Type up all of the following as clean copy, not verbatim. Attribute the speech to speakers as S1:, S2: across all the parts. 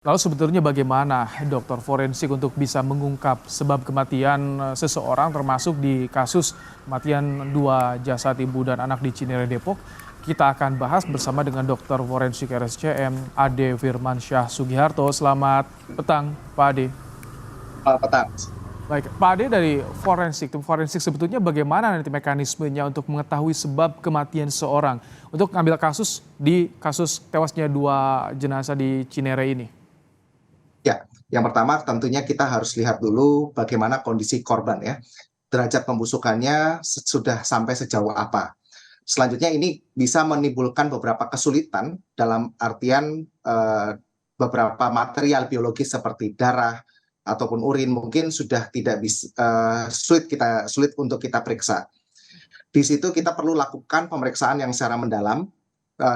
S1: Lalu sebetulnya bagaimana dokter forensik untuk bisa mengungkap sebab kematian seseorang termasuk di kasus kematian dua jasad ibu dan anak di Cinere Depok? Kita akan bahas bersama dengan dokter forensik RSCM Ade Firmansyah Sugiharto. Selamat petang Pak Ade.
S2: Petang.
S1: Baik, Pak Ade dari tim forensik sebetulnya bagaimana nanti mekanismenya untuk mengetahui sebab kematian seseorang untuk mengambil kasus tewasnya dua jenazah di Cinere ini?
S2: Ya, yang pertama tentunya kita harus lihat dulu bagaimana kondisi korban ya. Derajat pembusukannya sudah sampai sejauh apa. Selanjutnya ini bisa menimbulkan beberapa kesulitan dalam artian beberapa material biologis seperti darah ataupun urin mungkin sudah tidak bisa sulit untuk kita periksa. Di situ kita perlu lakukan pemeriksaan yang secara mendalam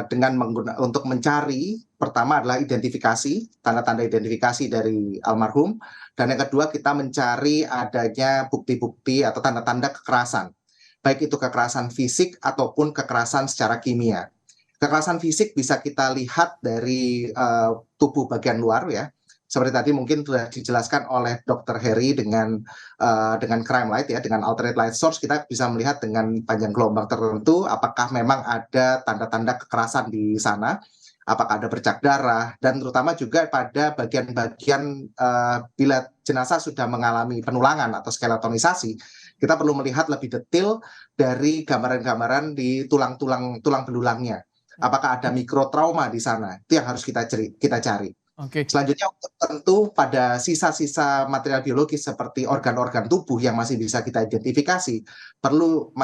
S2: dengan untuk mencari pertama adalah identifikasi, tanda-tanda identifikasi dari almarhum, dan yang kedua kita mencari adanya bukti-bukti atau tanda-tanda kekerasan, baik itu kekerasan fisik ataupun kekerasan secara kimia. Kekerasan fisik bisa kita lihat dari tubuh bagian luar ya, seperti tadi mungkin sudah dijelaskan oleh Dr. Heri dengan crime light ya, dengan alternate light source kita bisa melihat dengan panjang gelombang tertentu apakah memang ada tanda-tanda kekerasan di sana, apakah ada bercak darah, dan terutama juga pada bagian-bagian bila jenazah sudah mengalami penulangan atau skeletonisasi, kita perlu melihat lebih detail dari gambaran-gambaran di tulang belulangnya. Apakah ada mikrotrauma di sana? Itu yang harus kita cari.
S1: Oke.
S2: Selanjutnya tentu pada sisa-sisa material biologis seperti organ-organ tubuh yang masih bisa kita identifikasi perlu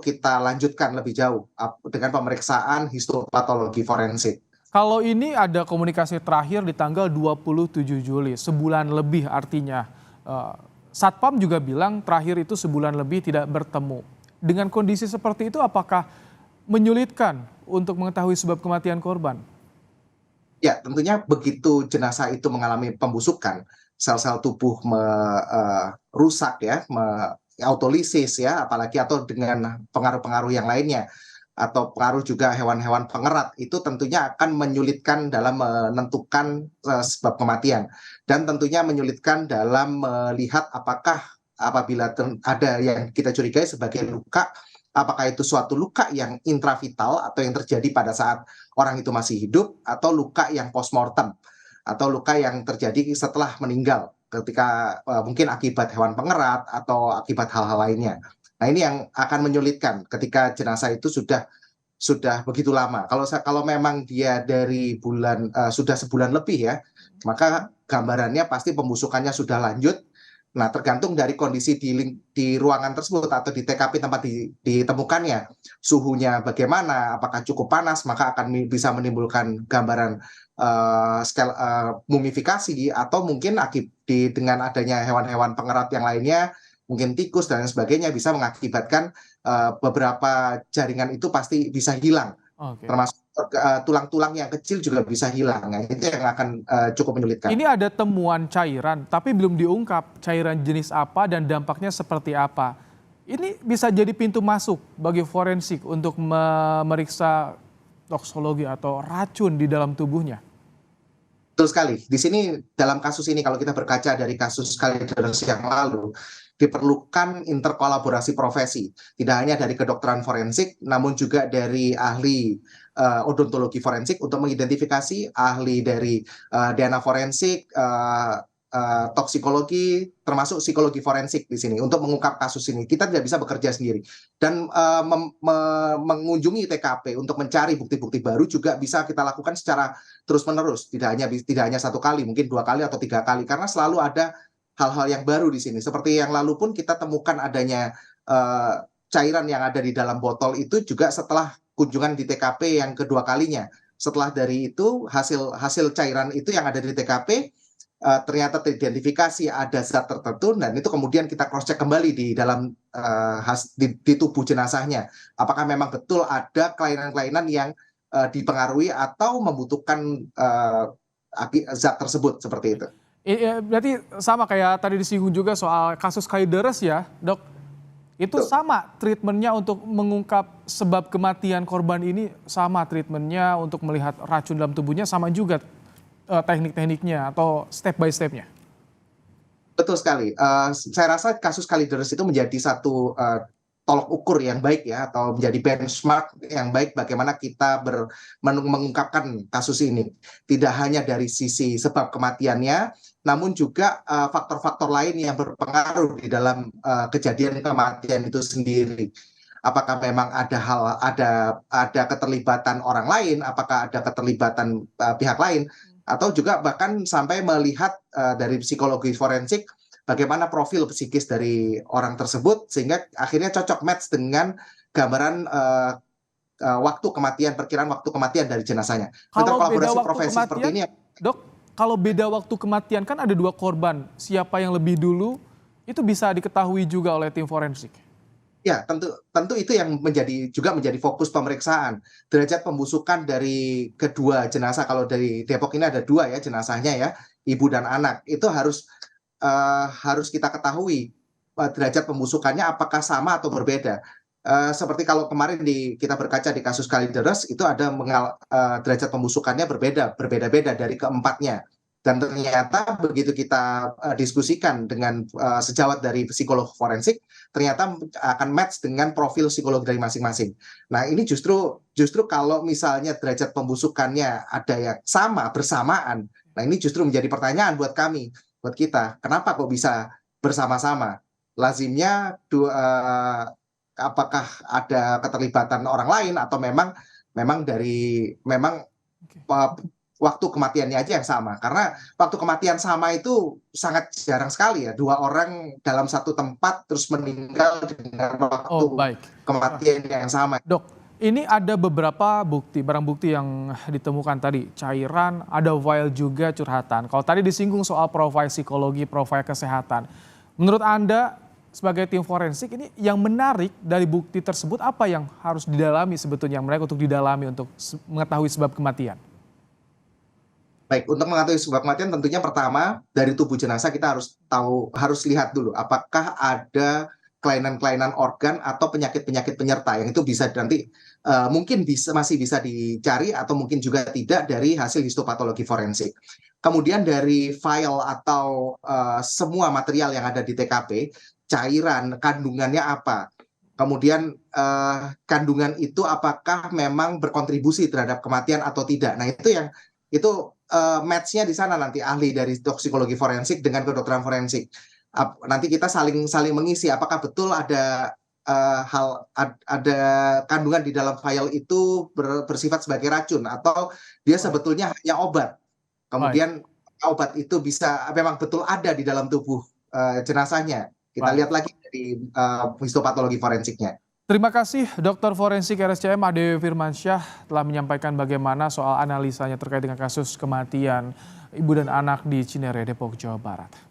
S2: kita lanjutkan lebih jauh dengan pemeriksaan histopatologi forensik.
S1: Kalau ini ada komunikasi terakhir di tanggal 27 Juli, sebulan lebih artinya. Eh, Satpam juga bilang terakhir itu sebulan lebih tidak bertemu. Dengan kondisi seperti itu apakah menyulitkan untuk mengetahui sebab kematian korban?
S2: Ya, tentunya begitu jenazah itu mengalami pembusukan, sel-sel tubuh rusak ya, autolisis ya, apalagi atau dengan pengaruh-pengaruh yang lainnya, atau pengaruh juga hewan-hewan pengerat, itu tentunya akan menyulitkan dalam menentukan sebab kematian. Dan tentunya menyulitkan dalam melihat apakah apabila ada yang kita curigai sebagai luka, apakah itu suatu luka yang intravital atau yang terjadi pada saat orang itu masih hidup, atau luka yang postmortem, atau luka yang terjadi setelah meninggal ketika mungkin akibat hewan pengerat atau akibat hal-hal lainnya. Nah, ini yang akan menyulitkan ketika jenazah itu sudah begitu lama. Kalau memang dia dari sudah sebulan lebih ya, maka gambarannya pasti pembusukannya sudah lanjut. Nah, tergantung dari kondisi di ruangan tersebut atau di TKP tempat ditemukannya, suhunya bagaimana, apakah cukup panas, maka akan bisa menimbulkan gambaran mumifikasi, atau mungkin dengan adanya hewan-hewan pengerat yang lainnya, mungkin tikus dan sebagainya, bisa mengakibatkan beberapa jaringan itu pasti bisa hilang,
S1: Oke.
S2: termasuk tulang-tulang yang kecil juga bisa hilang. Nah, itu yang akan cukup menyulitkan.
S1: Ini ada temuan cairan, tapi belum diungkap cairan jenis apa dan dampaknya seperti apa. Ini bisa jadi pintu masuk bagi forensik untuk memeriksa toksologi atau racun di dalam tubuhnya.
S2: Betul sekali. Di sini dalam kasus ini kalau kita berkaca dari kasus Kalideres yang lalu, diperlukan interkolaborasi profesi. Tidak hanya dari kedokteran forensik, namun juga dari ahli odontologi forensik untuk mengidentifikasi, ahli dari DNA forensik, toksikologi, termasuk psikologi forensik di sini untuk mengungkap kasus ini. Kita tidak bisa bekerja sendiri. Dan mengunjungi TKP untuk mencari bukti-bukti baru juga bisa kita lakukan secara terus-menerus. Tidak hanya satu kali, mungkin 2 kali atau 3 kali, karena selalu ada hal-hal yang baru di sini. Seperti yang lalu pun kita temukan adanya cairan yang ada di dalam botol itu juga setelah kunjungan di TKP yang kedua kalinya. Setelah dari itu hasil cairan itu yang ada di TKP ternyata teridentifikasi ada zat tertentu, dan itu kemudian kita cross check kembali di dalam di tubuh jenazahnya. Apakah memang betul ada kelainan-kelainan yang dipengaruhi atau membutuhkan zat tersebut seperti itu.
S1: Berarti sama kayak tadi disinggung juga soal kasus Kalideres ya, Dok. Itu
S2: Betul.
S1: sama treatmentnya untuk mengungkap sebab kematian korban ini, sama treatmentnya untuk melihat racun dalam tubuhnya sama juga teknik-tekniknya atau step by step-nya?
S2: Betul sekali. Saya rasa kasus Kalideres itu menjadi satu tolok ukur yang baik ya, atau menjadi benchmark yang baik bagaimana kita mengungkapkan kasus ini. Tidak hanya dari sisi sebab kematiannya, namun juga faktor-faktor lain yang berpengaruh di dalam kejadian kematian itu sendiri. Apakah memang ada keterlibatan orang lain, apakah ada keterlibatan pihak lain, atau juga bahkan sampai melihat dari psikologi forensik bagaimana profil psikis dari orang tersebut sehingga akhirnya cocok match dengan gambaran perkiraan waktu kematian dari jenazahnya. Bentuk
S1: Kalau beda
S2: kolaborasi
S1: waktu
S2: profesi seperti
S1: kematian,
S2: ini.
S1: Dok, kalau beda waktu kematian kan ada 2 korban. Siapa yang lebih dulu itu bisa diketahui juga oleh tim forensik.
S2: Ya, tentu itu yang menjadi fokus pemeriksaan. Derajat pembusukan dari kedua jenazah, kalau dari Depok ini ada 2 ya jenazahnya ya, ibu dan anak. Itu harus kita ketahui derajat pembusukannya apakah sama atau berbeda. Seperti kalau kemarin kita berkaca di kasus Kalideres itu ada derajat pembusukannya berbeda-beda dari keempatnya. Dan ternyata begitu kita diskusikan dengan sejawat dari psikolog forensik, ternyata akan match dengan profil psikologi dari masing-masing. Nah, ini justru kalau misalnya derajat pembusukannya ada yang sama bersamaan, nah ini justru menjadi pertanyaan buat kami, buat kita. Kenapa kok bisa bersama-sama? Lazimnya apakah ada keterlibatan orang lain atau memang
S1: Oke.
S2: waktu kematiannya aja yang sama? Karena waktu kematian sama itu sangat jarang sekali ya, 2 orang dalam satu tempat terus meninggal dengan
S1: Oh,
S2: waktu
S1: baik.
S2: kematian yang sama.
S1: Dok, ini ada beberapa barang bukti yang ditemukan tadi, cairan, ada file juga curhatan. Kalau tadi disinggung soal profil psikologi, profil kesehatan. Menurut Anda sebagai tim forensik ini yang menarik dari bukti tersebut apa yang harus didalami sebetulnya mereka untuk didalami untuk mengetahui sebab kematian?
S2: Baik, untuk mengetahui sebab kematian tentunya pertama dari tubuh jenazah kita harus lihat dulu apakah ada kelainan-kelainan organ atau penyakit-penyakit penyerta yang itu bisa nanti mungkin masih bisa dicari atau mungkin juga tidak dari hasil histopatologi forensik. Kemudian dari file atau semua material yang ada di TKP, cairan, kandungannya apa? Kemudian kandungan itu apakah memang berkontribusi terhadap kematian atau tidak? Nah, itu match-nya di sana nanti ahli dari toksikologi forensik dengan kedokteran forensik. Nanti kita saling mengisi apakah betul ada ada kandungan di dalam file itu bersifat sebagai racun atau dia
S1: Baik,
S2: sebetulnya hanya obat.
S1: baik,
S2: Kemudian obat itu bisa memang betul ada di dalam tubuh jenazahnya. Kita
S1: baik.
S2: lihat lagi dari histopatologi forensiknya.
S1: Terima kasih Dr. Forensik RSCM Ade Firmansyah telah menyampaikan bagaimana soal analisanya terkait dengan kasus kematian ibu dan anak di Cinere, Depok, Jawa Barat.